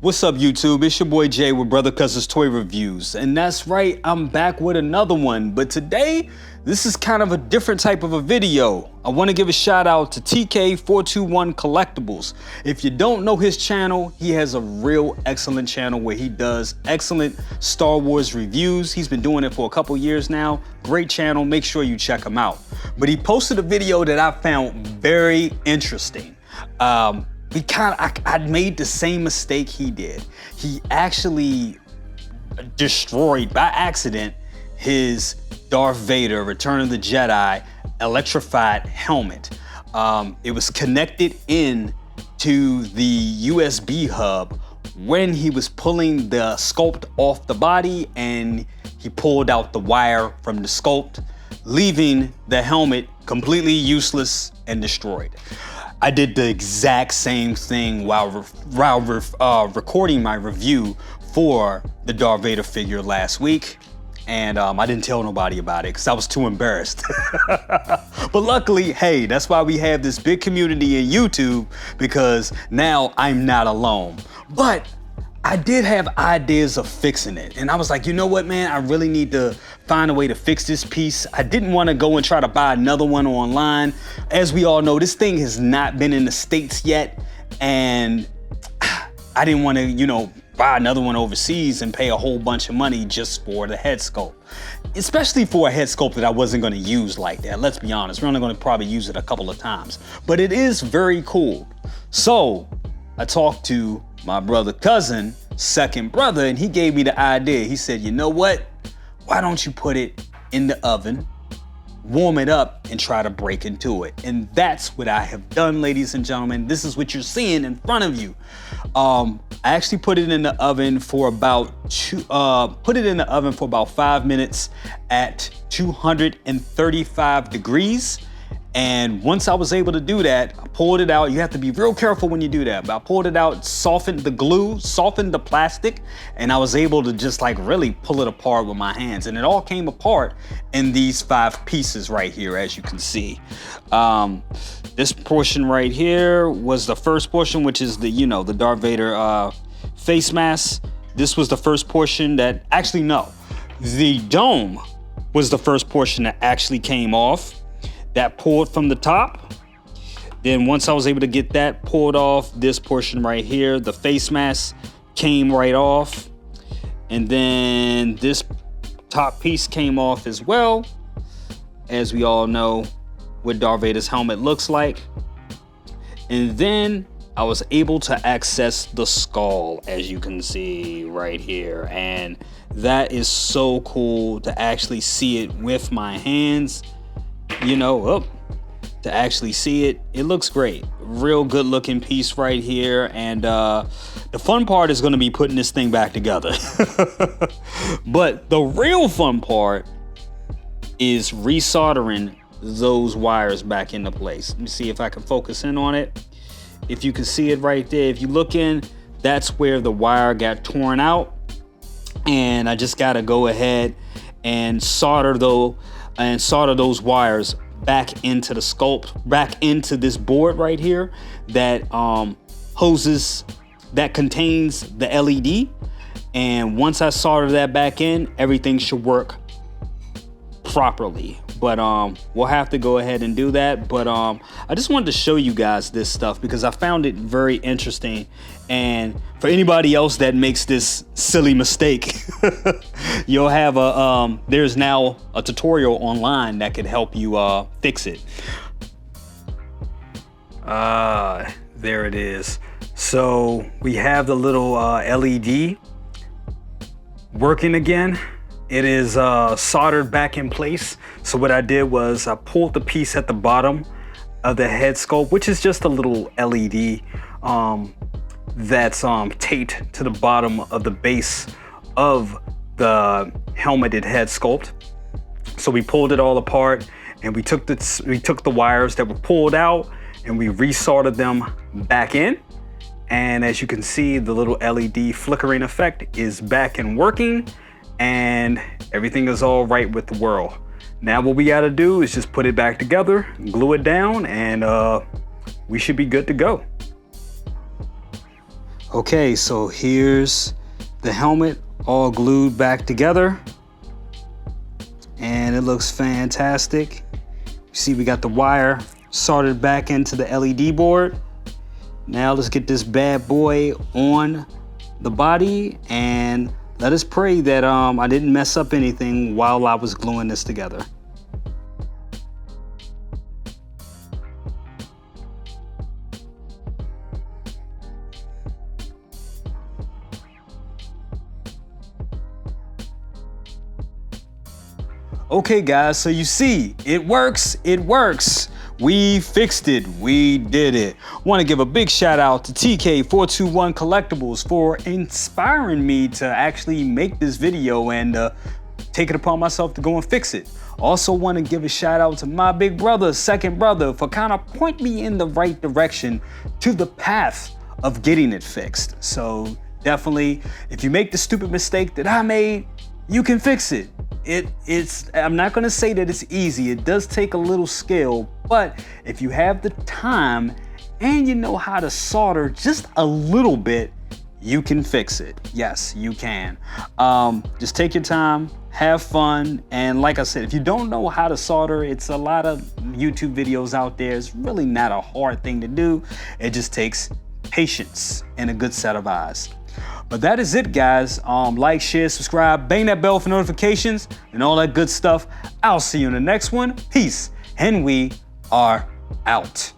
What's up, YouTube? It's your boy Jay with Brother Cousin's Toy Reviews. And that's right, I'm back with another one. But today, this is kind of a different type of a video. I want to give a shout out to TK421 Collectibles. If you don't know his channel, he has a real excellent channel where he does excellent Star Wars reviews. He's been doing it for a couple years now. Great channel, make sure you check him out. But he posted a video that I found very interesting. I made the same mistake he did. He actually destroyed by accident his Darth Vader Return of the Jedi electrified helmet. It was connected in to the USB hub when he was pulling the sculpt off the body, and he pulled out the wire from the sculpt, leaving the helmet completely useless and destroyed. I did the exact same thing while recording my review for the Darth Vader figure last week, and I didn't tell nobody about it because I was too embarrassed. But luckily, hey, that's why we have this big community in YouTube, because now I'm not alone. But I did have ideas of fixing it, and I was like, you know what, man, I really need to find a way to fix this piece. I didn't want to go and try to buy another one online. As we all know, this thing has not been in the States yet, and I didn't want to, buy another one overseas and pay a whole bunch of money just for the head sculpt, especially for a head sculpt that I wasn't going to use like that. Let's be honest, we're only going to probably use it a couple of times, but it is very cool. So I talked to my brother cousin, second brother, and he gave me the idea. He said, you know what? Why don't you put it in the oven, warm it up, and try to break into it? And that's what I have done, ladies and gentlemen. This is what you're seeing in front of you. I actually put it in the oven for about 5 minutes at 235 degrees. And once I was able to do that, I pulled it out. You have to be real careful when you do that, but I pulled it out, softened the glue, softened the plastic, and I was able to just really pull it apart with my hands. And it all came apart in these 5 pieces right here, as you can see. This portion right here was the first portion, which is the Darth Vader face mask. This was the first portion that, actually no, the dome was the first portion that actually came off. That pulled from the top. Then once I was able to get that pulled off, this portion right here, the face mask, came right off. And then this top piece came off as well. As we all know what Darth Vader's helmet looks like. And then I was able to access the skull, as you can see right here. And that is so cool to actually see it with my hands. To actually see it, it looks great. Real good looking piece right here. And the fun part is going to be putting this thing back together. But the real fun part is resoldering those wires back into place. Let me see if I can focus in on it. If you can see it right there, if you look in, that's where the wire got torn out. And I just got to go ahead and solder those wires back into the sculpt, back into this board right here that contains the LED. And once I solder that back in, everything should work properly. But we'll have to go ahead and do that. But I just wanted to show you guys this stuff because I found it very interesting. And for anybody else that makes this silly mistake, you'll have there's now a tutorial online that could help you fix it. There it is. So we have the little LED working again. It is soldered back in place. So what I did was I pulled the piece at the bottom of the head sculpt, which is just a little LED that's taped to the bottom of the base of the helmeted head sculpt. So we pulled it all apart, and we took the wires that were pulled out and we resoldered them back in. And as you can see, the little LED flickering effect is back and working, and everything is all right with the world. Now what we gotta do is just put it back together, glue it down, and we should be good to go. Okay, so here's the helmet all glued back together. And it looks fantastic. You see we got the wire soldered back into the LED board. Now let's get this bad boy on the body and let us pray that I didn't mess up anything while I was gluing this together. Okay guys, so you see, it works. We fixed it, we did it. Want to give a big shout out to TK421 Collectibles for inspiring me to actually make this video and take it upon myself to go and fix it. Also want to give a shout out to my big brother, second brother, for kind of pointing me in the right direction to the path of getting it fixed. So definitely, if you make the stupid mistake that I made, you can fix it. I'm not gonna say that it's easy. It does take a little skill, but if you have the time and you know how to solder just a little bit, you can fix it. Yes, you can. Just take your time, have fun, and like I said, if you don't know how to solder, it's a lot of YouTube videos out there. It's really not a hard thing to do. It just takes patience and a good set of eyes. But that is it, guys. Like, share, subscribe, bang that bell for notifications and all that good stuff. I'll see you in the next one. Peace. And we are out.